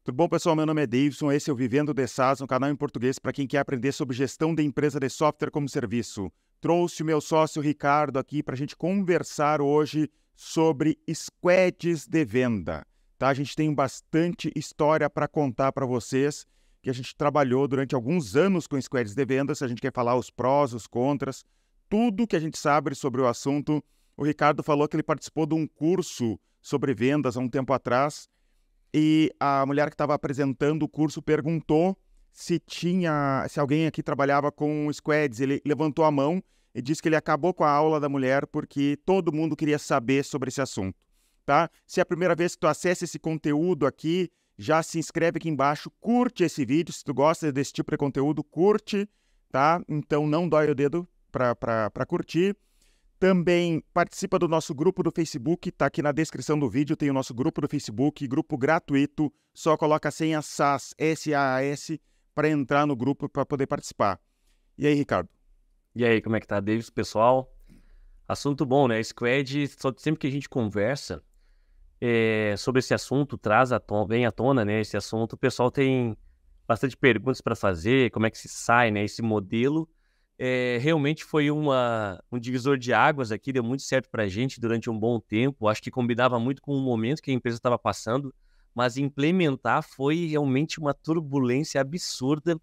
Tudo bom, pessoal? Meu nome é Davidson, esse é o Vivendo de SaaS, um canal em português para quem quer aprender sobre gestão de empresa de software como serviço. Trouxe o meu sócio Ricardo aqui para a gente conversar hoje sobre squads de venda. Tá? A gente tem bastante história para contar para vocês, que a gente trabalhou durante alguns anos com squads de vendas. A gente quer falar os prós, os contras, tudo que a gente sabe sobre o assunto. O Ricardo falou que ele participou de um curso sobre vendas há um tempo atrás, e a mulher que estava apresentando o curso perguntou se alguém aqui trabalhava com squads. Ele levantou a mão e disse que ele acabou com a aula da mulher porque todo mundo queria saber sobre esse assunto, tá? Se é a primeira vez que tu acessa esse conteúdo aqui, já se inscreve aqui embaixo, curte esse vídeo. Se tu gosta desse tipo de conteúdo, curte, tá? Então não dói o dedo para curtir. Também participa do nosso grupo do Facebook, tá aqui na descrição do vídeo, tem o nosso grupo do Facebook, grupo gratuito, só coloca a senha SaaS, S-A-A-S, para entrar no grupo para poder participar. E aí, Ricardo? E aí, como é que tá, Davis, pessoal? Assunto bom, né? Squad, sempre que a gente conversa sobre esse assunto, vem à tona, né? Esse assunto, o pessoal tem bastante perguntas para fazer, como é que se sai, né? Esse modelo realmente foi um divisor de águas aqui, deu muito certo para a gente durante um bom tempo. Acho que combinava muito com o momento que a empresa estava passando, mas implementar foi realmente uma turbulência absurda.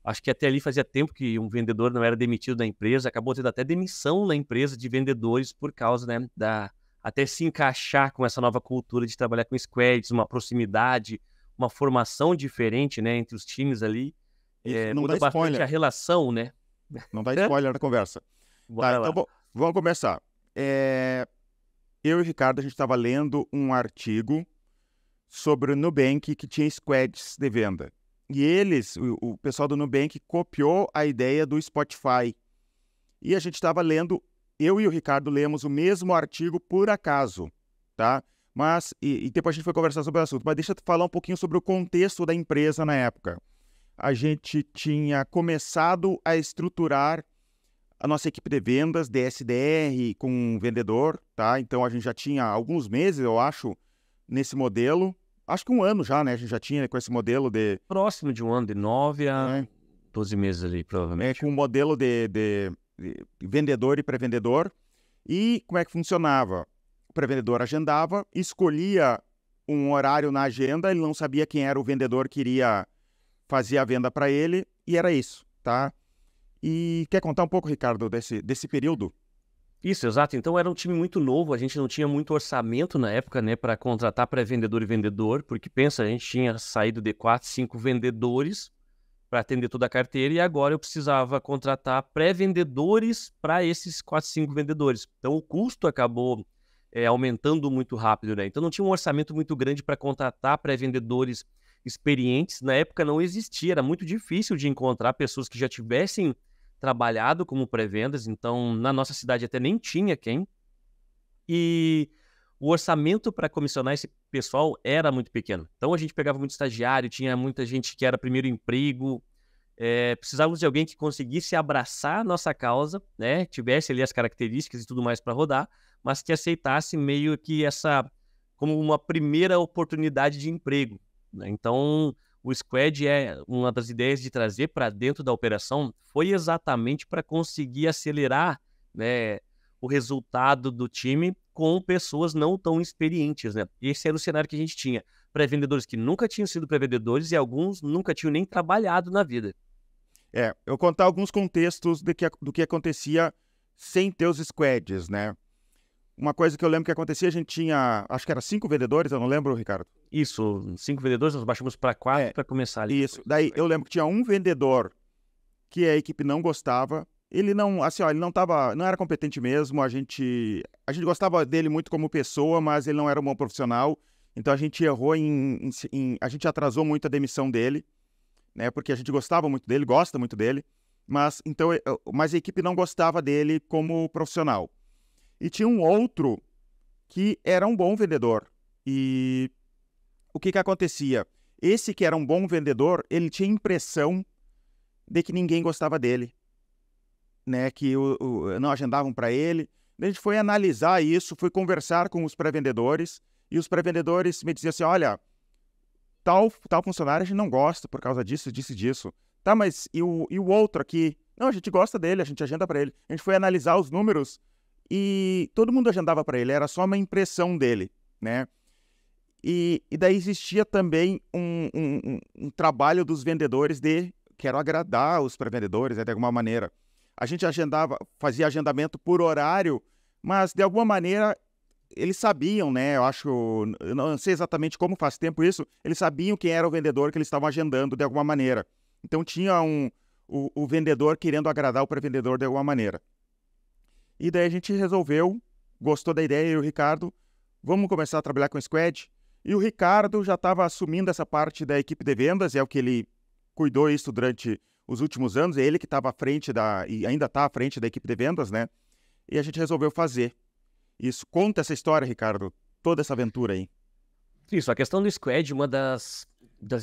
Acho que até ali fazia tempo que um vendedor não era demitido da empresa, acabou tendo até demissão na empresa de vendedores por causa, né, até se encaixar com essa nova cultura de trabalhar com squads, uma proximidade, uma formação diferente, né, entre os times ali. Isso, não dá Muda bastante a spoiler. relação, né? Não dá spoiler na conversa. Tá, Bora então lá. vamos começar. Eu e o Ricardo, a gente estava lendo um artigo sobre o Nubank que tinha squads de venda. E o pessoal do Nubank, copiou a ideia do Spotify. E a gente estava lendo, eu e o Ricardo lemos o mesmo artigo por acaso, tá? Mas, e depois a gente foi conversar sobre o assunto. Mas deixa eu falar um pouquinho sobre o contexto da empresa na época. A gente tinha começado a estruturar a nossa equipe de vendas, de SDR, com um vendedor, tá? Então a gente já tinha alguns meses, eu acho, nesse modelo. Acho que um ano já, né? A gente já tinha com esse modelo Próximo de um ano, de 9 a né, 12 meses ali, provavelmente. com um modelo de vendedor e pré-vendedor. E como é que funcionava? O pré-vendedor agendava, escolhia um horário na agenda, ele não sabia quem era o vendedor que iria fazer a venda para ele, e era isso, tá? E quer contar um pouco, Ricardo, desse período? Isso, exato. Então era um time muito novo, a gente não tinha muito orçamento na época, né, para contratar pré-vendedor e vendedor, porque pensa, a gente tinha saído de 4, 5 vendedores para atender toda a carteira e agora eu precisava contratar pré-vendedores para esses 4, 5 vendedores. Então o custo acabou aumentando muito rápido, né? Então não tinha um orçamento muito grande para contratar pré-vendedores experientes. Na época não existia, era muito difícil de encontrar pessoas que já tivessem trabalhado como pré-vendas, então na nossa cidade até nem tinha quem. E o orçamento para comissionar esse pessoal era muito pequeno. Então a gente pegava muito estagiário, tinha muita gente que era primeiro emprego, precisávamos de alguém que conseguisse abraçar a nossa causa, né, tivesse ali as características e tudo mais para rodar, mas que aceitasse meio que essa como uma primeira oportunidade de emprego, né? Então o Squad é uma das ideias de trazer para dentro da operação foi exatamente para conseguir acelerar, né, o resultado do time com pessoas não tão experientes, né? Esse era o cenário que a gente tinha. Pré-vendedores que nunca tinham sido pré-vendedores e alguns nunca tinham nem trabalhado na vida. Eu contar alguns contextos do que acontecia sem ter os squads, né? Uma coisa que eu lembro que acontecia, a gente tinha, acho que era 5 vendedores, eu não lembro, Ricardo. Isso, 5 vendedores, nós baixamos para 4 para começar ali. Isso. Daí eu lembro que tinha um vendedor que a equipe não gostava. Ele não, assim, ó, ele não era competente mesmo. A gente gostava dele muito como pessoa, mas ele não era um bom profissional. Então a gente errou a gente atrasou muito a demissão dele, né? Porque a gente gostava muito dele, gosta muito dele, mas a equipe não gostava dele como profissional. E tinha um outro que era um bom vendedor. E o que acontecia? Esse que era um bom vendedor, ele tinha impressão de que ninguém gostava dele, né? Que não agendavam para ele. A gente foi analisar isso, foi conversar com os pré-vendedores, e os pré-vendedores me diziam assim, olha, tal funcionário a gente não gosta por causa disso, disso. Tá, mas e o outro aqui? Não, a gente gosta dele, a gente agenda para ele. A gente foi analisar os números e todo mundo agendava para ele, era só uma impressão dele, né? E daí existia também um trabalho dos vendedores de quero agradar os pré-vendedores, de alguma maneira. A gente fazia agendamento por horário, mas de alguma maneira eles sabiam, né? Eu não sei exatamente como faz tempo isso, eles sabiam quem era o vendedor que eles estavam agendando de alguma maneira. Então tinha o vendedor querendo agradar o pré-vendedor de alguma maneira. E daí a gente resolveu, gostou da ideia, eu e o Ricardo, vamos começar a trabalhar com o Squad. E o Ricardo já estava assumindo essa parte da equipe de vendas, é o que ele cuidou isso durante os últimos anos, é ele que estava à frente e ainda está à frente da equipe de vendas, né? E a gente resolveu fazer isso. Conta essa história, Ricardo, toda essa aventura aí. Isso, a questão do Squad, uma das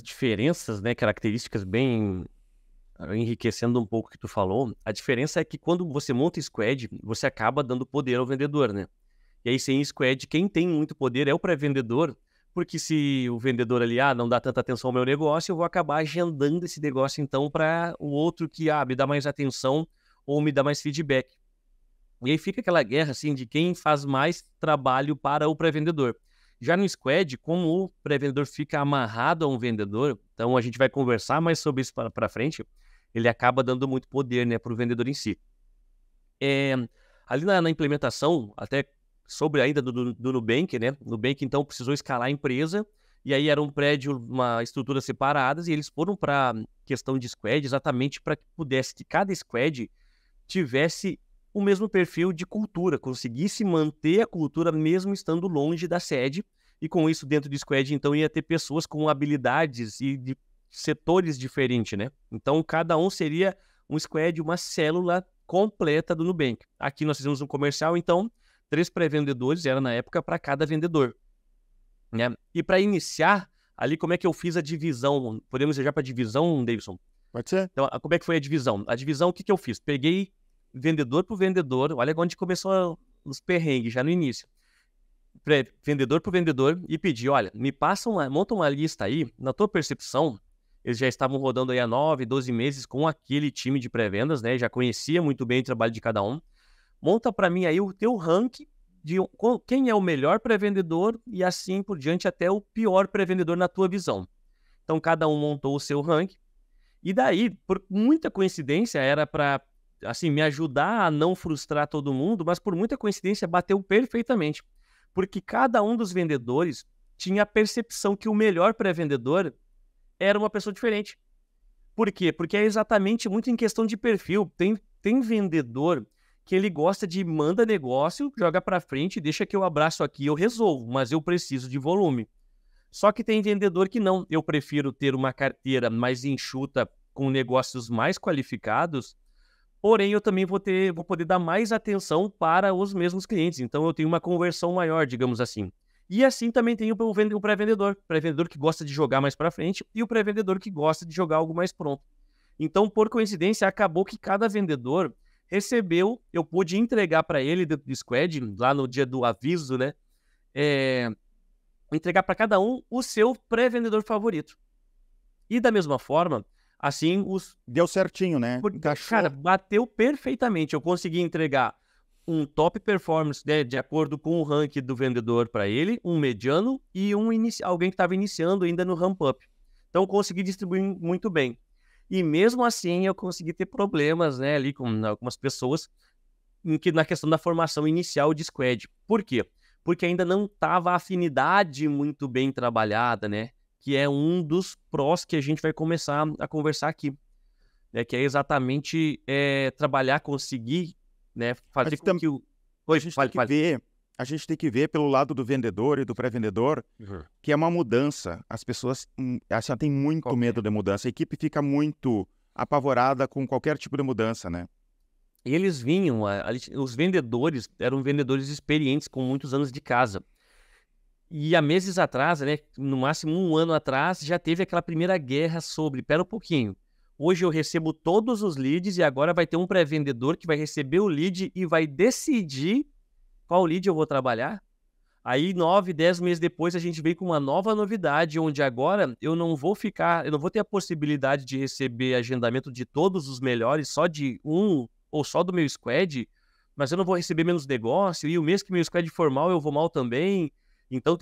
diferenças, né, características bem enriquecendo um pouco o que tu falou, a diferença é que quando você monta Squad, você acaba dando poder ao vendedor, né? E aí sem Squad, quem tem muito poder é o pré-vendedor, porque se o vendedor ali, não dá tanta atenção ao meu negócio, eu vou acabar agendando esse negócio então para o outro que, me dá mais atenção ou me dá mais feedback. E aí fica aquela guerra, assim, de quem faz mais trabalho para o pré-vendedor. Já no Squad, como o pré-vendedor fica amarrado a um vendedor, então a gente vai conversar mais sobre isso para frente, ele acaba dando muito poder, né, para o vendedor em si. Ali na implementação, até sobre ainda do Nubank, né? O Nubank, então, precisou escalar a empresa, e aí era um prédio, uma estrutura separadas, e eles foram para questão de Squad exatamente para que cada Squad tivesse o mesmo perfil de cultura, conseguisse manter a cultura mesmo estando longe da sede, e com isso dentro do Squad, então, ia ter pessoas com habilidades e de setores diferentes, né? Então, cada um seria um Squad, uma célula completa do Nubank. Aqui nós fizemos um comercial, então, 3 pré-vendedores, era na época para cada vendedor, né? E para iniciar, ali como é que eu fiz a divisão? Podemos ir já para a divisão, Davidson? Pode ser? Então, como é que foi a divisão? A divisão, o que eu fiz? Peguei vendedor por vendedor, olha onde começou os perrengues, já no início. Vendedor por vendedor e pedi, olha, monta uma lista aí, na tua percepção, eles já estavam rodando aí há 9, 12 meses com aquele time de pré-vendas, né? Já conhecia muito bem o trabalho de cada um. Monta para mim aí o teu ranking de quem é o melhor pré-vendedor e assim por diante até o pior pré-vendedor na tua visão. Então, cada um montou o seu ranking. E daí, por muita coincidência, era para assim, me ajudar a não frustrar todo mundo, mas por muita coincidência bateu perfeitamente. Porque cada um dos vendedores tinha a percepção que o melhor pré-vendedor era uma pessoa diferente. Por quê? Porque é exatamente muito em questão de perfil. Tem vendedor que ele gosta de manda negócio, joga para frente, deixa que eu abraço aqui, eu resolvo, mas eu preciso de volume. Só que tem vendedor que não. Eu prefiro ter uma carteira mais enxuta com negócios mais qualificados, porém eu também vou poder dar mais atenção para os mesmos clientes. Então eu tenho uma conversão maior, digamos assim. E assim também tem o pré-vendedor que gosta de jogar mais para frente e o pré-vendedor que gosta de jogar algo mais pronto. Então, por coincidência, acabou que cada vendedor recebeu, eu pude entregar para ele do Squad, lá no dia do aviso, né? Entregar para cada um o seu pré-vendedor favorito. E da mesma forma, assim, Deu certinho, né? Encaixou. Cara, bateu perfeitamente. Eu consegui entregar um top performance, né, de acordo com o ranking do vendedor para ele, um mediano e alguém que estava iniciando ainda no ramp-up. Então, eu consegui distribuir muito bem. E mesmo assim, eu consegui ter problemas, né, ali com algumas pessoas na questão da formação inicial de Squad. Por quê? Porque ainda não estava a afinidade muito bem trabalhada, né? Que é um dos prós que a gente vai começar a conversar aqui. Né? Que é exatamente trabalhar, conseguir, né, fazer com que o... A gente tem que ver pelo lado do vendedor e do pré-vendedor que é uma mudança. As pessoas assim, têm muito medo de mudança. A equipe fica muito apavorada com qualquer tipo de mudança, né? E eles vinham, os vendedores eram vendedores experientes com muitos anos de casa. E há meses atrás, né, no máximo 1 ano atrás, já teve aquela primeira guerra sobre, pera um pouquinho, hoje eu recebo todos os leads e agora vai ter um pré-vendedor que vai receber o lead e vai decidir qual lead eu vou trabalhar? Aí, 9, 10 meses depois, a gente veio com uma nova novidade, onde agora eu não vou ter a possibilidade de receber agendamento de todos os melhores, só de um ou só do meu squad, mas eu não vou receber menos negócio, e o mês que meu squad for mal, eu vou mal também. Então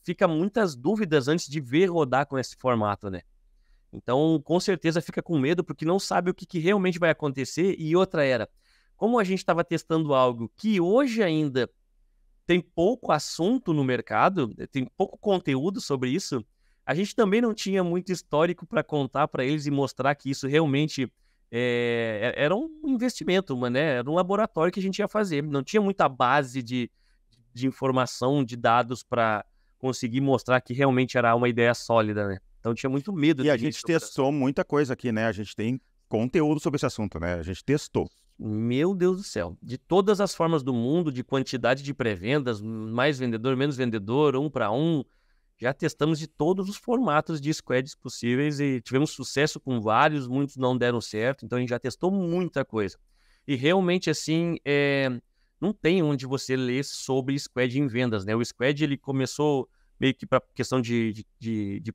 fica muitas dúvidas antes de ver rodar com esse formato, né? Então, com certeza fica com medo, porque não sabe o que realmente vai acontecer. E outra era, como a gente estava testando algo que hoje ainda tem pouco assunto no mercado, tem pouco conteúdo sobre isso, a gente também não tinha muito histórico para contar para eles e mostrar que isso realmente era um investimento, né? Era um laboratório que a gente ia fazer. Não tinha muita base de informação, de dados para conseguir mostrar que realmente era uma ideia sólida, né? Então tinha muito medo E a de gente testou muita coisa aqui, né? A gente tem conteúdo sobre esse assunto, né? A gente testou. Meu Deus do céu. De todas as formas do mundo, de quantidade de pré-vendas, mais vendedor, menos vendedor, 1 para 1, já testamos de todos os formatos de squads possíveis e tivemos sucesso com vários, muitos não deram certo, então a gente já testou muita coisa. E realmente, assim, não tem onde você ler sobre squad em vendas, né? O squad, ele começou meio que para questão de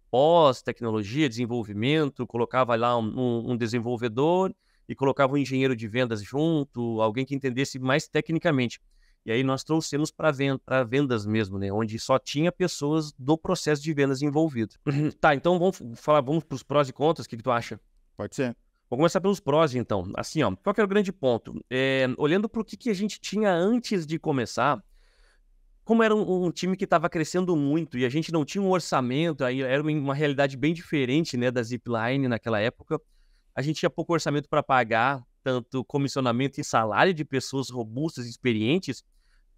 pós-tecnologia, desenvolvimento, colocava lá um desenvolvedor e colocava um engenheiro de vendas junto, alguém que entendesse mais tecnicamente. E aí nós trouxemos para vendas mesmo, né? Onde só tinha pessoas do processo de vendas envolvido. Tá, então vamos para os prós e contras, o que tu acha? Pode ser. Vou começar pelos prós, então. Assim, ó, qual que era o grande ponto? Olhando para o que a gente tinha antes de começar, como era um time que estava crescendo muito e a gente não tinha um orçamento, aí era uma realidade bem diferente, né, da Zipline naquela época, a gente tinha pouco orçamento para pagar tanto comissionamento e salário de pessoas robustas e experientes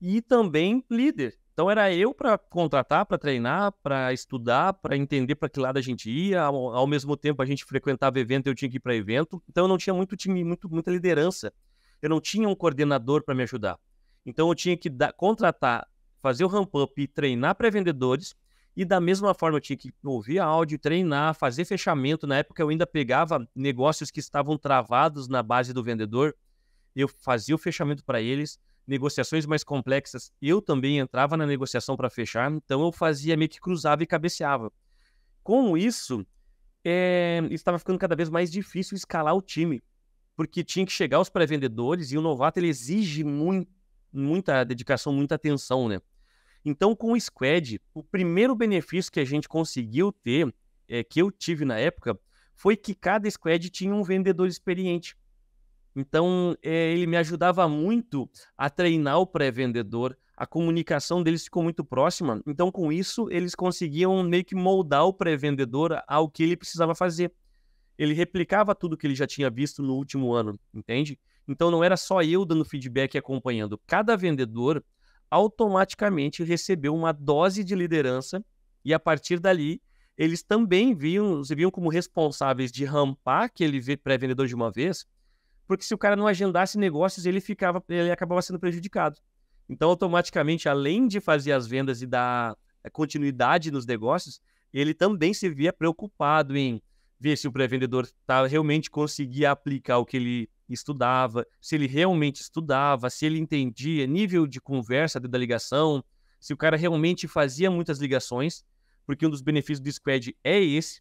e também líder. Então era eu para contratar, para treinar, para estudar, para entender para que lado a gente ia. Ao mesmo tempo a gente frequentava evento, eu tinha que ir para evento. Então eu não tinha muito time, muita liderança. Eu não tinha um coordenador para me ajudar. Então eu tinha que contratar, fazer o ramp-up e treinar pré-vendedores. E da mesma forma eu tinha que ouvir áudio, treinar, fazer fechamento. Na época eu ainda pegava negócios que estavam travados na base do vendedor. Eu fazia o fechamento para eles. Negociações mais complexas, eu também entrava na negociação para fechar. Então eu fazia meio que cruzava e cabeceava. Com isso, estava ficando cada vez mais difícil escalar o time. Porque tinha que chegar os pré-vendedores e o novato ele exige muita dedicação, muita atenção, né? Então, com o Squad, o primeiro benefício que a gente conseguiu ter, que eu tive na época, foi que cada Squad tinha um vendedor experiente. Então, ele me ajudava muito a treinar o pré-vendedor, a comunicação deles ficou muito próxima. Então, com isso, eles conseguiam meio que moldar o pré-vendedor ao que ele precisava fazer. Ele replicava tudo que ele já tinha visto no último ano, entende? Então, não era só eu dando feedback e acompanhando. Cada vendedor automaticamente recebeu uma dose de liderança e, a partir dali, eles também se viam como responsáveis de rampar aquele pré-vendedor de uma vez, porque se o cara não agendasse negócios, ele acabava sendo prejudicado. Então, automaticamente, além de fazer as vendas e dar continuidade nos negócios, ele também se via preocupado em ver se o pré-vendedor realmente conseguia aplicar o que ele estudava, se ele realmente estudava, se ele entendia nível de conversa da ligação, se o cara realmente fazia muitas ligações, porque um dos benefícios do Squad é esse,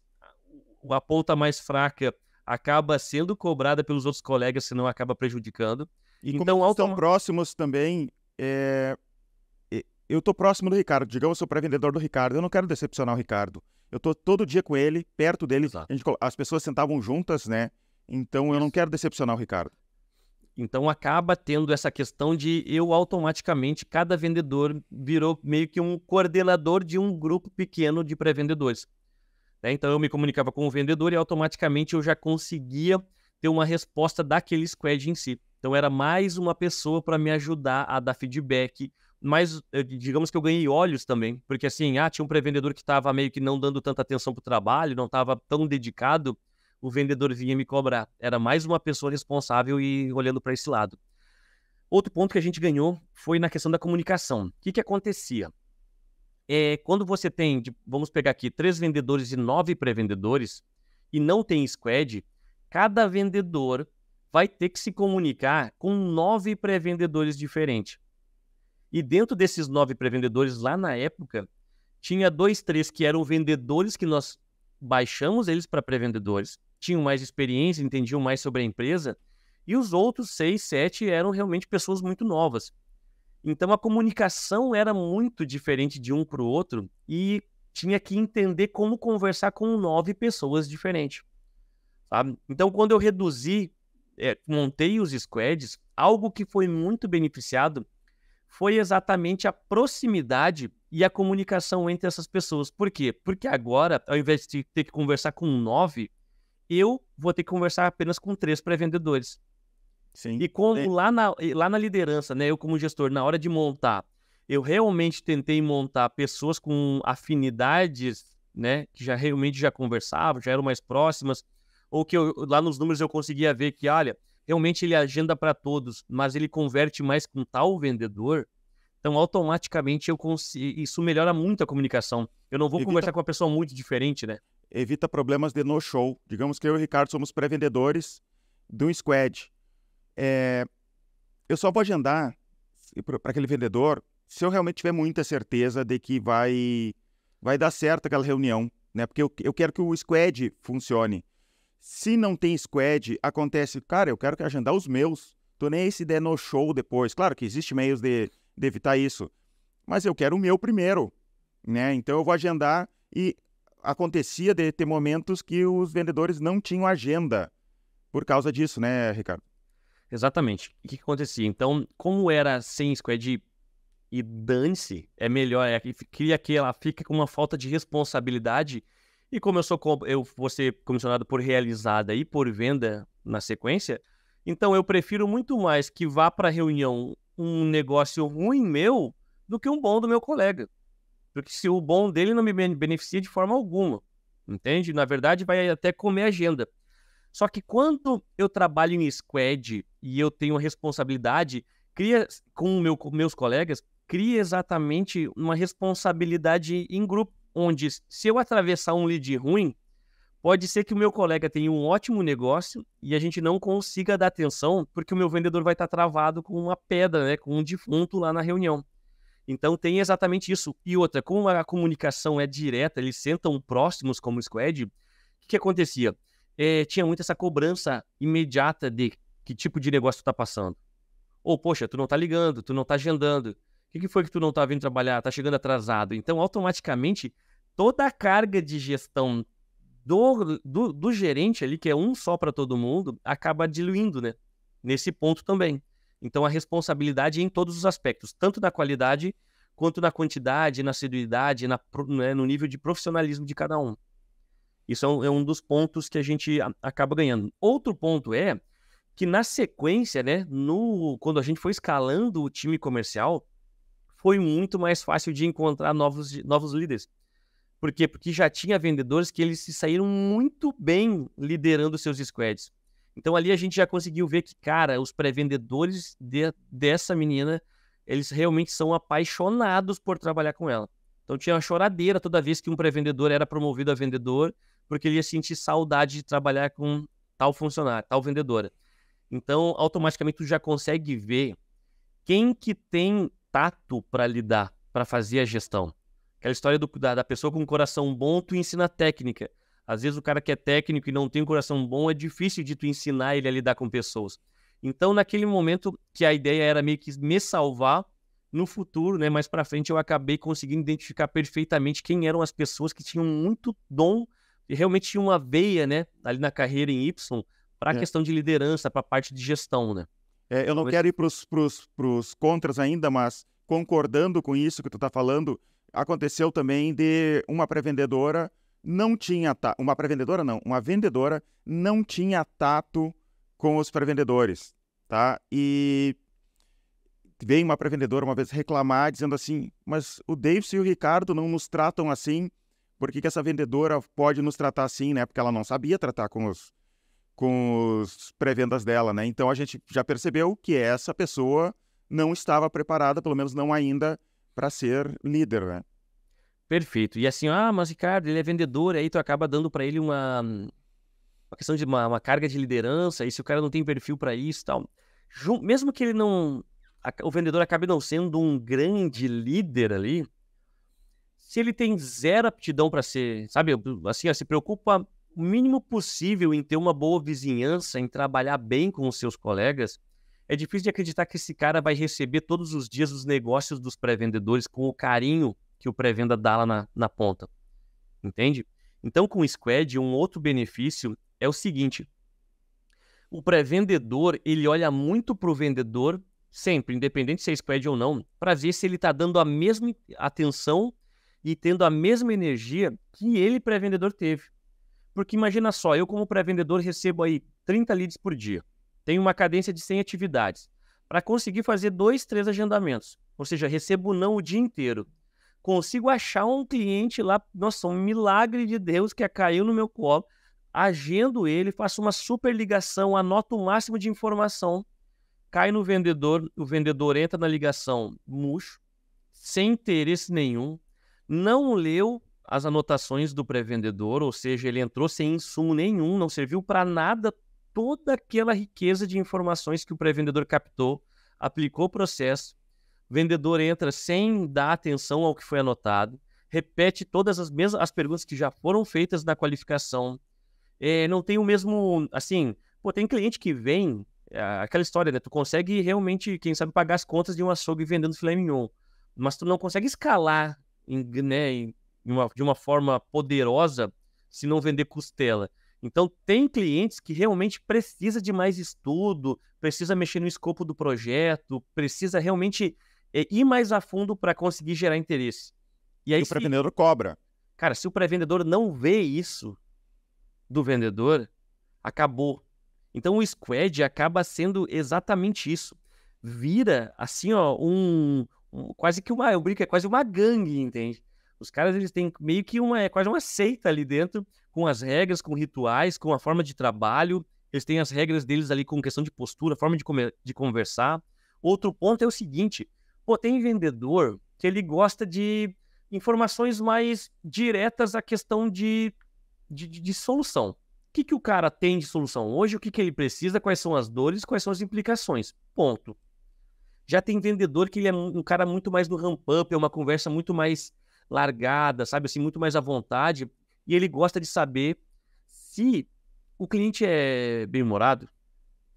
a ponta mais fraca acaba sendo cobrada pelos outros colegas, senão acaba prejudicando. E então, estão próximos também, eu estou próximo do Ricardo, digamos, eu sou pré-vendedor do Ricardo, eu não quero decepcionar o Ricardo. Eu estou todo dia com ele, perto dele, as pessoas sentavam juntas, né? Então eu não quero decepcionar o Ricardo. Então acaba tendo essa questão de eu automaticamente, cada vendedor virou meio que um coordenador de um grupo pequeno de pré-vendedores. Então eu me comunicava com o vendedor e automaticamente eu já conseguia ter uma resposta daquele squad em si. Então era mais uma pessoa para me ajudar a dar feedback, mas digamos que eu ganhei olhos também, porque assim, tinha um pré-vendedor que estava meio que não dando tanta atenção para o trabalho, não estava tão dedicado, o vendedor vinha me cobrar. Era mais uma pessoa responsável e olhando para esse lado. Outro ponto que a gente ganhou foi na questão da comunicação. O que acontecia? Quando você tem, vamos pegar aqui, 3 vendedores e 9 pré-vendedores, e não tem squad, cada vendedor vai ter que se comunicar com 9 pré-vendedores diferentes. E dentro desses 9 pré-vendedores, lá na época, tinha 2, 3 que eram vendedores que nós baixamos eles para pré-vendedores, tinham mais experiência, entendiam mais sobre a empresa, e os outros 6, 7 eram realmente pessoas muito novas. Então a comunicação era muito diferente de um para o outro e tinha que entender como conversar com 9 pessoas diferentes, sabe? Então quando eu reduzi, montei os squads, algo que foi muito beneficiado foi exatamente a proximidade e a comunicação entre essas pessoas. Por quê? Porque agora, ao invés de ter que conversar com 9, eu vou ter que conversar apenas com 3 pré-vendedores. Sim. E como lá na liderança, né, eu como gestor, na hora de montar, eu realmente tentei montar pessoas com afinidades, né, que já realmente já conversavam, já eram mais próximas, ou que lá nos números eu conseguia ver que, olha, realmente ele agenda para todos, mas ele converte mais com tal vendedor, então automaticamente isso melhora muito a comunicação. Eu não vou conversar com uma pessoa muito diferente, né? Evita problemas de no-show. Digamos que eu e o Ricardo somos pré-vendedores de um squad. Eu só vou agendar para aquele vendedor se eu realmente tiver muita certeza de que vai dar certo aquela reunião, né? Porque eu quero que o squad funcione. Se não tem squad, acontece, cara, eu quero que agendar os meus. Tô nem aí se der no show depois. Claro que existe meios de evitar isso, mas eu quero o meu primeiro, né? Então eu vou agendar e acontecia de ter momentos que os vendedores não tinham agenda por causa disso, né, Ricardo? Exatamente. O que acontecia? Então, como era sem squad e dane-se, é melhor, fica com uma falta de responsabilidade. E como eu vou ser comissionado por realizada e por venda na sequência, então eu prefiro muito mais que vá para a reunião um negócio ruim meu do que um bom do meu colega. Porque se o bom dele não me beneficia de forma alguma, entende? Na verdade, vai até comer agenda. Só que quando eu trabalho em squad e eu tenho a responsabilidade, cria com meus colegas, cria exatamente uma responsabilidade em grupo, onde se eu atravessar um lead ruim, pode ser que o meu colega tenha um ótimo negócio e a gente não consiga dar atenção porque o meu vendedor vai estar travado com uma pedra, né, com um defunto lá na reunião. Então tem exatamente isso. E outra, como a comunicação é direta, eles sentam próximos como squad, o que acontecia? Tinha muito essa cobrança imediata de que tipo de negócio tu tá passando. Ou, poxa, tu não tá ligando, tu não tá agendando. O que foi que tu não tá vindo trabalhar? Tá chegando atrasado. Então, automaticamente, toda a carga de gestão do gerente ali, que é um só para todo mundo, acaba diluindo, né? Nesse ponto também. Então, a responsabilidade é em todos os aspectos, tanto na qualidade, quanto na quantidade, na assiduidade, né, no nível de profissionalismo de cada um. Isso é um dos pontos que a gente acaba ganhando. Outro ponto é que na sequência, né, quando a gente foi escalando o time comercial, foi muito mais fácil de encontrar novos líderes. Por quê? Porque já tinha vendedores que eles se saíram muito bem liderando seus squads. Então ali a gente já conseguiu ver que, cara, os pré-vendedores dessa menina, eles realmente são apaixonados por trabalhar com ela. Então tinha uma choradeira toda vez que um pré-vendedor era promovido a vendedor, porque ele ia sentir saudade de trabalhar com tal funcionário, tal vendedora. Então, automaticamente, tu já consegue ver quem que tem tato para lidar, para fazer a gestão. Aquela história da pessoa com um coração bom, tu ensina a técnica. Às vezes o cara que é técnico e não tem um coração bom, é difícil de tu ensinar ele a lidar com pessoas. Então, naquele momento que a ideia era meio que me salvar, no futuro, né, mais para frente, eu acabei conseguindo identificar perfeitamente quem eram as pessoas que tinham muito dom e realmente tinham uma veia, né, ali na carreira em Y, para a questão de liderança, para a parte de gestão, né? Eu não quero ir para os contras ainda, mas concordando com isso que tu está falando, aconteceu também de uma pré-vendedora não tinha uma pré-vendedora não, uma vendedora não tinha tato com os pré-vendedores, tá? E veio uma pré-vendedora uma vez reclamar, dizendo assim, mas o Davidson e o Ricardo não nos tratam assim, por que essa vendedora pode nos tratar assim, né? Porque ela não sabia tratar com os pré-vendas dela, né? Então a gente já percebeu que essa pessoa não estava preparada, pelo menos não ainda, para ser líder, né? Perfeito. E assim, mas Ricardo, ele é vendedor, aí tu acaba dando para ele uma questão de uma carga de liderança, e se o cara não tem perfil para isso e tal. Mesmo que ele não o vendedor acaba não sendo um grande líder ali, se ele tem zero aptidão para ser, sabe, assim, ó, se preocupa o mínimo possível em ter uma boa vizinhança, em trabalhar bem com os seus colegas, é difícil de acreditar que esse cara vai receber todos os dias os negócios dos pré-vendedores com o carinho que o pré-venda dá lá na ponta, entende? Então, com o Squad, um outro benefício é o seguinte: o pré-vendedor, ele olha muito para o vendedor, sempre, independente se é Squad ou não, para ver se ele está dando a mesma atenção e tendo a mesma energia que ele, pré-vendedor, teve. Porque imagina só, eu como pré-vendedor recebo aí 30 leads por dia, tenho uma cadência de 100 atividades, para conseguir fazer 2, 3 agendamentos, ou seja, recebo não o dia inteiro. Consigo achar um cliente lá, nossa, um milagre de Deus que caiu no meu colo, agendo ele, faço uma super ligação, anoto o máximo de informação, cai no vendedor, o vendedor entra na ligação murcho, sem interesse nenhum, não leu as anotações do pré-vendedor, ou seja, ele entrou sem insumo nenhum, não serviu para nada toda aquela riqueza de informações que o pré-vendedor captou, aplicou o processo, o vendedor entra sem dar atenção ao que foi anotado, repete todas as perguntas que já foram feitas na qualificação, não tem o mesmo, assim, tem cliente que vem, aquela história, né, tu consegue realmente, quem sabe, pagar as contas de um açougue vendendo filé mignon, mas tu não consegue escalar, né, de uma forma poderosa se não vender costela. Então, tem clientes que realmente precisa de mais estudo, precisa mexer no escopo do projeto, precisa realmente ir mais a fundo para conseguir gerar interesse. E aí, o pré-vendedor cobra. Cara, se o pré-vendedor não vê isso do vendedor, acabou. Então, o Squad acaba sendo exatamente isso. Vira, assim, ó, quase que eu brinco, é quase uma gangue, entende? Os caras, eles têm meio que quase uma seita ali dentro, com as regras, com rituais, com a forma de trabalho. Eles têm as regras deles ali com questão de postura, forma de conversar. Outro ponto é o seguinte, tem vendedor que ele gosta de informações mais diretas à questão de solução. O que o cara tem de solução hoje, o que ele precisa, quais são as dores, quais são as implicações. Ponto. Já tem vendedor que ele é um cara muito mais no ramp-up, é uma conversa muito mais largada, sabe, assim, muito mais à vontade, e ele gosta de saber se o cliente é bem-humorado,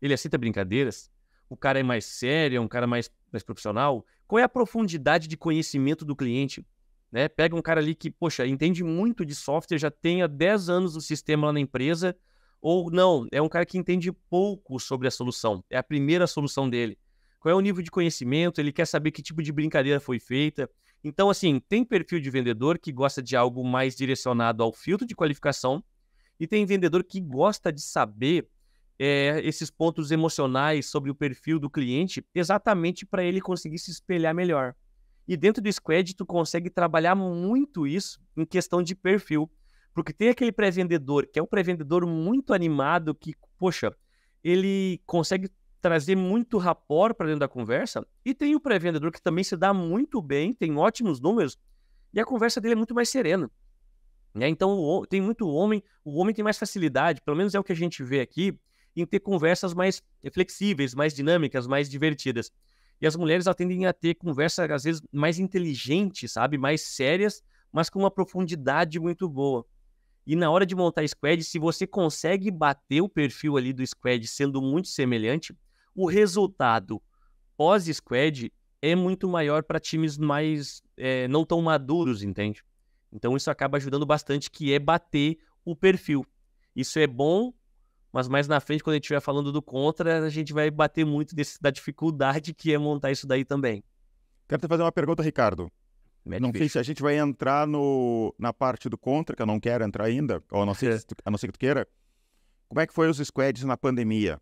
ele aceita brincadeiras, o cara é mais sério, é um cara mais profissional, qual é a profundidade de conhecimento do cliente, né? Pega um cara ali que, poxa, entende muito de software, já tem há 10 anos o sistema lá na empresa, ou não, é um cara que entende pouco sobre a solução, é a primeira solução dele. Qual é o nível de conhecimento, ele quer saber que tipo de brincadeira foi feita. Então, assim, tem perfil de vendedor que gosta de algo mais direcionado ao filtro de qualificação e tem vendedor que gosta de saber esses pontos emocionais sobre o perfil do cliente exatamente para ele conseguir se espelhar melhor. E dentro do Squad, tu consegue trabalhar muito isso em questão de perfil. Porque tem aquele pré-vendedor que é um pré-vendedor muito animado que, poxa, ele consegue trazer muito rapport para dentro da conversa, e tem o pré-vendedor que também se dá muito bem, tem ótimos números, e a conversa dele é muito mais serena. Né? Então, tem muito homem, o homem tem mais facilidade, pelo menos é o que a gente vê aqui, em ter conversas mais flexíveis, mais dinâmicas, mais divertidas. E as mulheres tendem a ter conversas, às vezes, mais inteligentes, sabe? Mais sérias, mas com uma profundidade muito boa. E na hora de montar Squad, se você consegue bater o perfil ali do Squad sendo muito semelhante, o resultado pós-Squad é muito maior para times mais não tão maduros, entende? Então isso acaba ajudando bastante, que é bater o perfil. Isso é bom, mas mais na frente, quando a gente estiver falando do contra, a gente vai bater muito da dificuldade que é montar isso daí também. Quero te fazer uma pergunta, Ricardo. Não sei se a gente vai entrar na parte do contra, que eu não quero entrar ainda, ou a não ser que tu queira. Como é que foi os squads na pandemia?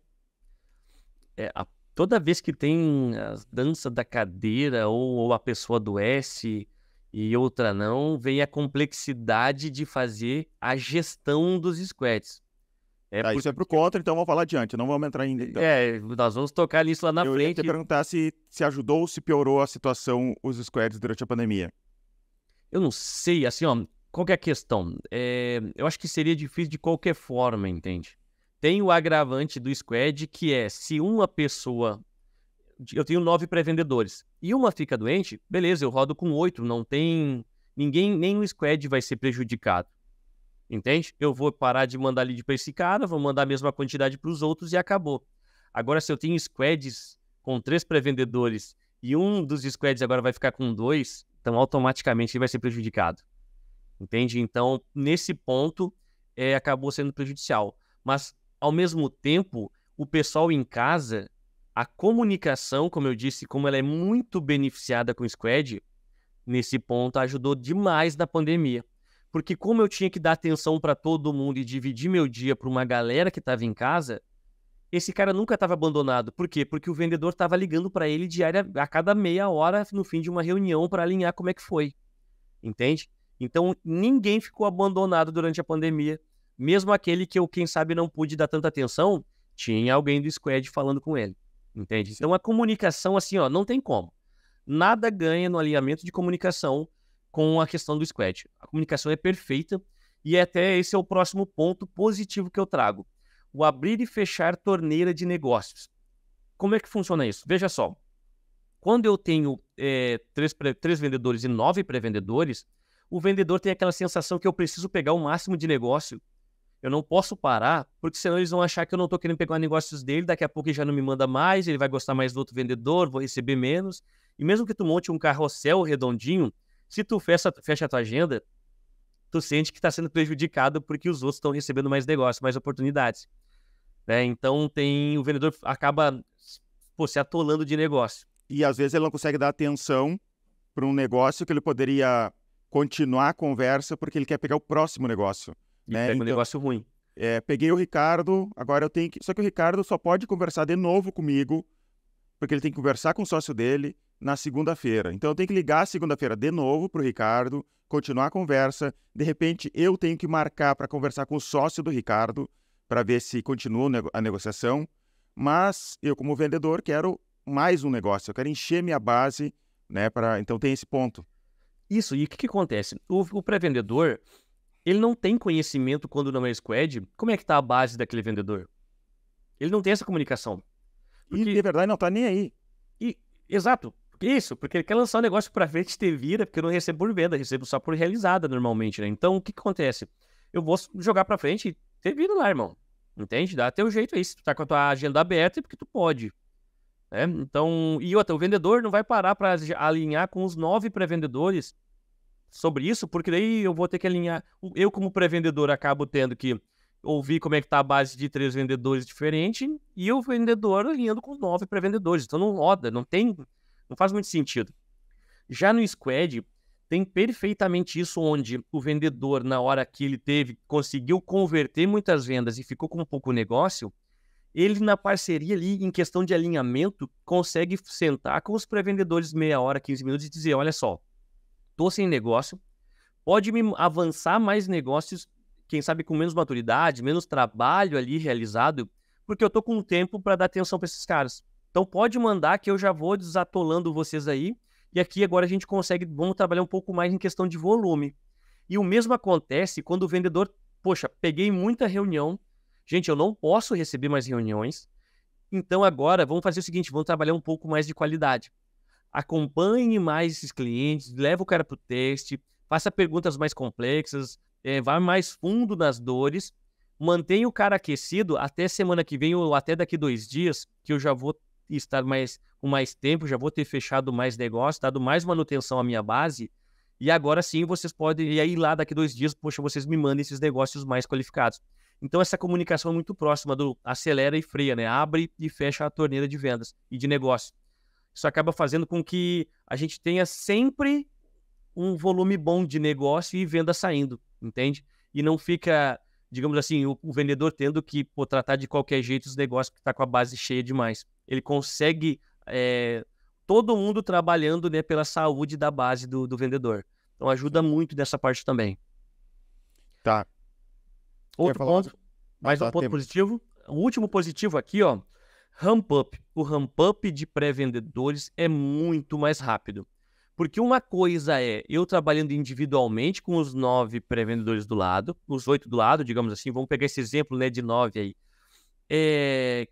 Toda vez que tem as danças da cadeira ou a pessoa adoece e outra não, vem a complexidade de fazer a gestão dos squads. Isso é pro contra, então vamos falar adiante, não vamos entrar ainda. Então. Nós vamos tocar nisso lá na frente. Eu ia te perguntar se ajudou ou se piorou a situação, os squads durante a pandemia. Eu não sei, assim, ó, qual que é a questão? Eu acho que seria difícil de qualquer forma, entende? Tem o agravante do squad, que é se uma pessoa eu tenho 9 pré-vendedores e uma fica doente, beleza, eu rodo com 8, não tem ninguém, nem o squad vai ser prejudicado, entende? Eu vou parar de mandar lead para esse cara, vou mandar a mesma quantidade para os outros e acabou. Agora, se eu tenho squads com 3 pré-vendedores e um dos squads agora vai ficar com 2, então automaticamente ele vai ser prejudicado, entende? Então, nesse ponto, acabou sendo prejudicial. Mas, ao mesmo tempo, o pessoal em casa, a comunicação, como eu disse, como ela é muito beneficiada com o squad, nesse ponto ajudou demais na pandemia. Porque como eu tinha que dar atenção para todo mundo e dividir meu dia para uma galera que estava em casa, esse cara nunca estava abandonado. Por quê? Porque o vendedor estava ligando para ele a cada meia hora no fim de uma reunião para alinhar como é que foi. Entende? Então, ninguém ficou abandonado durante a pandemia. Mesmo aquele que eu, quem sabe, não pude dar tanta atenção, tinha alguém do squad falando com ele. Entende? Então, a comunicação, assim, ó, não tem como. Nada ganha no alinhamento de comunicação com a questão do squad. A comunicação é perfeita e até esse é o próximo ponto positivo que eu trago. O abrir e fechar torneira de negócios. Como é que funciona isso? Veja só. Quando eu tenho 3 vendedores e 9 pré-vendedores, o vendedor tem aquela sensação que eu preciso pegar o máximo de negócio. Eu não posso parar, porque senão eles vão achar que eu não estou querendo pegar negócios dele, daqui a pouco ele já não me manda mais, ele vai gostar mais do outro vendedor, vou receber menos. E mesmo que tu monte um carrossel redondinho, se tu fecha a tua agenda, tu sente que está sendo prejudicado porque os outros estão recebendo mais negócios, mais oportunidades. Então o vendedor acaba se atolando de negócio. E às vezes ele não consegue dar atenção para um negócio que ele poderia continuar a conversa porque ele quer pegar o próximo negócio. E pega um negócio ruim. Peguei o Ricardo, agora eu tenho que... Só que o Ricardo só pode conversar de novo comigo, porque ele tem que conversar com o sócio dele na segunda-feira. Então eu tenho que ligar segunda-feira de novo para o Ricardo, continuar a conversa. De repente eu tenho que marcar para conversar com o sócio do Ricardo para ver se continua a negociação. Mas eu, como vendedor, quero mais um negócio. Eu quero encher minha base, né? Então tem esse ponto. Isso, e o que acontece? O pré-vendedor, ele não tem conhecimento quando não é squad, como é que está a base daquele vendedor. Ele não tem essa comunicação. Porque... E, de verdade, não está nem aí. Exato. Isso, porque ele quer lançar um negócio para frente e ter vira, porque eu não recebo por venda, recebo só por realizada normalmente, né? Então, o que acontece? Eu vou jogar para frente e ter vira lá, irmão. Entende? Dá teu jeito aí. Se tu tá com a tua agenda aberta, é porque tu pode. Então, e outra, o vendedor não vai parar para alinhar com os 9 pré-vendedores sobre isso, porque daí eu vou ter que alinhar. Eu, como pré-vendedor, acabo tendo que ouvir como é que tá a base de 3 vendedores diferentes e o vendedor alinhando com 9 pré-vendedores. Então não roda, não faz muito sentido. Já no squad, tem perfeitamente isso, onde o vendedor, na hora que ele conseguiu converter muitas vendas e ficou com pouco negócio, ele, na parceria ali, em questão de alinhamento, consegue sentar com os pré-vendedores meia hora, 15 minutos e dizer, olha só, tô sem negócio, pode me avançar mais negócios, quem sabe com menos maturidade, menos trabalho ali realizado, porque eu tô com tempo para dar atenção para esses caras. Então pode mandar que eu já vou desatolando vocês aí, e aqui agora a gente vamos trabalhar um pouco mais em questão de volume. E o mesmo acontece quando o vendedor, poxa, peguei muita reunião, gente, eu não posso receber mais reuniões, então agora vamos fazer o seguinte, vamos trabalhar um pouco mais de qualidade. Acompanhe mais esses clientes, leve o cara para o teste, faça perguntas mais complexas, vá mais fundo nas dores, mantenha o cara aquecido até semana que vem ou até daqui 2 dias, que eu já vou estar com mais tempo, já vou ter fechado mais negócio, dado mais manutenção à minha base, e agora sim vocês podem, e aí lá daqui 2 dias, poxa, vocês me mandem esses negócios mais qualificados. Então essa comunicação é muito próxima do acelera e freia, né? Abre e fecha a torneira de vendas e de negócio. Isso acaba fazendo com que a gente tenha sempre um volume bom de negócio e venda saindo, entende? E não fica, digamos assim, o vendedor tendo que tratar de qualquer jeito os negócios que está com a base cheia demais. Ele consegue todo mundo trabalhando, né, pela saúde da base do vendedor. Então ajuda muito nessa parte também. Tá. Outro ponto, mais um ponto positivo. O último positivo aqui, ó, ramp up. O ramp up de pré-vendedores é muito mais rápido. Porque uma coisa é eu trabalhando individualmente com os 9 pré-vendedores do lado, os 8 do lado, digamos assim, vamos pegar esse exemplo, né, de 9 aí.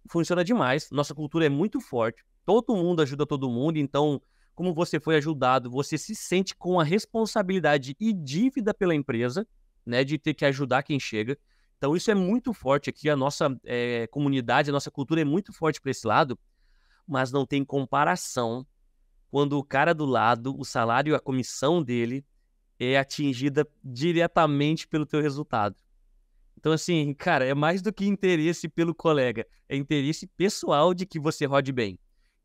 Funciona demais, nossa cultura é muito forte. todo mundo ajuda todo mundo, então, como você foi ajudado, você se sente com a responsabilidade e dívida pela empresa, né, de ter que ajudar quem chega. Então, isso é muito forte aqui, a nossa comunidade, a nossa cultura é muito forte para esse lado, mas não tem comparação quando o cara do lado, o salário e a comissão dele é atingida diretamente pelo teu resultado. Então, assim, cara, é mais do que interesse pelo colega, é interesse pessoal de que você rode bem.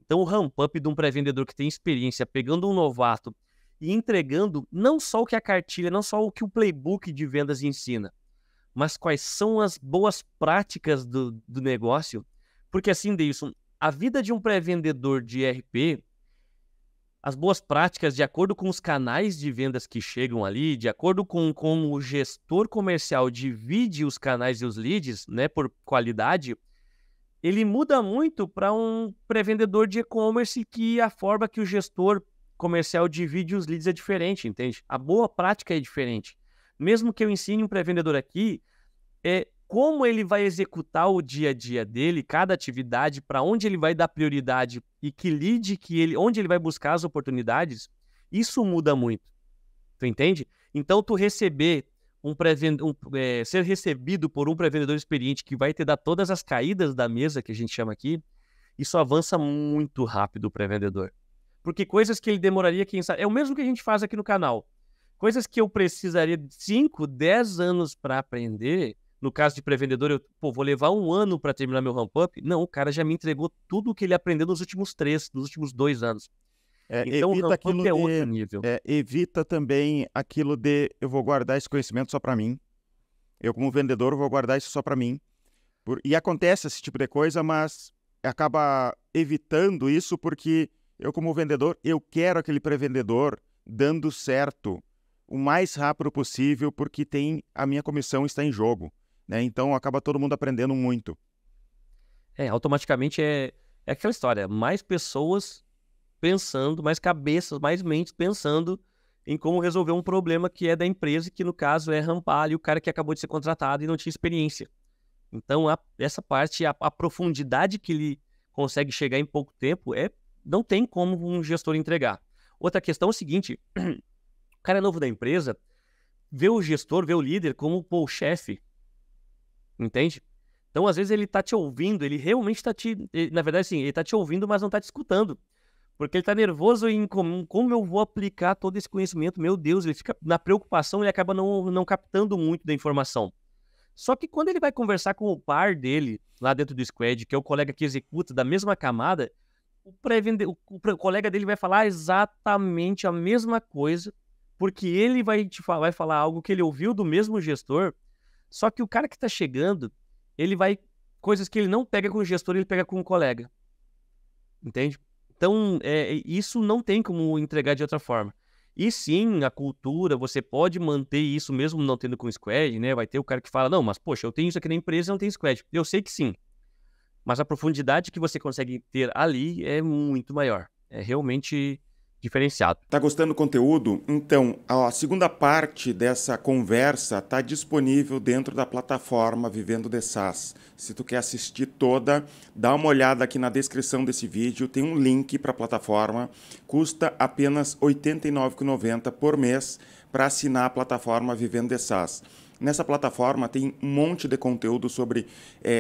Então, o ramp-up de um pré-vendedor que tem experiência, pegando um novato e entregando não só o que a cartilha, não só o que o playbook de vendas ensina, mas quais são as boas práticas do negócio. Porque assim, Deilson, a vida de um pré-vendedor de ERP, as boas práticas, de acordo com os canais de vendas que chegam ali, de acordo com como o gestor comercial divide os canais e os leads, né, por qualidade, ele muda muito para um pré-vendedor de e-commerce que a forma que o gestor comercial divide os leads é diferente, entende? A boa prática é diferente. Mesmo que eu ensine um pré-vendedor aqui, como ele vai executar o dia a dia dele, cada atividade, para onde ele vai dar prioridade e que lead onde ele vai buscar as oportunidades, isso muda muito. Tu entende? Então, tu receber ser recebido por um pré-vendedor experiente que vai te dar todas as caídas da mesa, que a gente chama aqui, isso avança muito rápido o pré-vendedor. Porque coisas que ele demoraria, quem sabe, é o mesmo que a gente faz aqui no canal. Coisas que eu precisaria de 5, 10 anos para aprender. No caso de pré-vendedor, eu vou levar 1 ano para terminar meu ramp-up. Não, o cara já me entregou tudo o que ele aprendeu nos últimos 2 anos. Então, o Evita aquilo ramp-up é outro nível. evita também aquilo de eu vou guardar esse conhecimento só para mim. Eu, como vendedor, vou guardar isso só para mim. E acontece esse tipo de coisa, mas acaba evitando isso porque eu, como vendedor, eu quero aquele pré-vendedor dando certo o mais rápido possível porque a minha comissão está em jogo, né? Então, acaba todo mundo aprendendo muito. Automaticamente é aquela história. Mais pessoas pensando, mais cabeças, mais mentes pensando em como resolver um problema que é da empresa, que no caso é rampar ali o cara que acabou de ser contratado e não tinha experiência. Então, essa parte, a profundidade que ele consegue chegar em pouco tempo, não tem como um gestor entregar. Outra questão é o seguinte, o cara novo da empresa vê o gestor, vê o líder como o chefe, entende? Então, às vezes, ele tá te ouvindo, ele realmente na verdade, assim, ele tá te ouvindo, mas não tá te escutando. Porque ele tá nervoso em como eu vou aplicar todo esse conhecimento. Meu Deus, ele fica na preocupação, ele acaba não captando muito da informação. Só que quando ele vai conversar com o par dele, lá dentro do squad, que é o colega que executa da mesma camada, o colega dele vai falar exatamente a mesma coisa, porque ele vai falar algo que ele ouviu do mesmo gestor, só que o cara que está chegando, coisas que ele não pega com o gestor, ele pega com o colega. Entende? Então, isso não tem como entregar de outra forma. E sim, a cultura, você pode manter isso mesmo não tendo com o squad, né? Vai ter o cara que fala, não, mas poxa, eu tenho isso aqui na empresa e não tenho squad. Eu sei que sim, mas a profundidade que você consegue ter ali é muito maior. É realmente diferenciado. Tá gostando do conteúdo? Então, a segunda parte dessa conversa está disponível dentro da plataforma Vivendo de SaaS. Se tu quer assistir toda, dá uma olhada aqui na descrição desse vídeo, tem um link para a plataforma, custa apenas R$ 89,90 por mês para assinar a plataforma Vivendo de SaaS. Nessa plataforma tem um monte de conteúdo sobre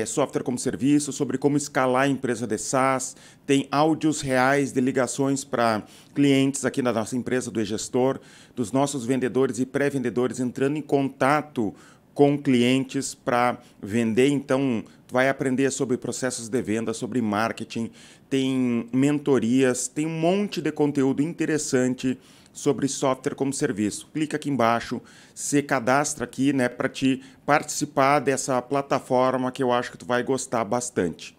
software como serviço, sobre como escalar a empresa de SaaS, tem áudios reais de ligações para clientes aqui da nossa empresa, do eGestor, dos nossos vendedores e pré-vendedores entrando em contato com clientes para vender. Então, tu vai aprender sobre processos de venda, sobre marketing, tem mentorias, tem um monte de conteúdo interessante sobre software como serviço. Clica aqui embaixo, se cadastra aqui, né, para te participar dessa plataforma que eu acho que tu vai gostar bastante.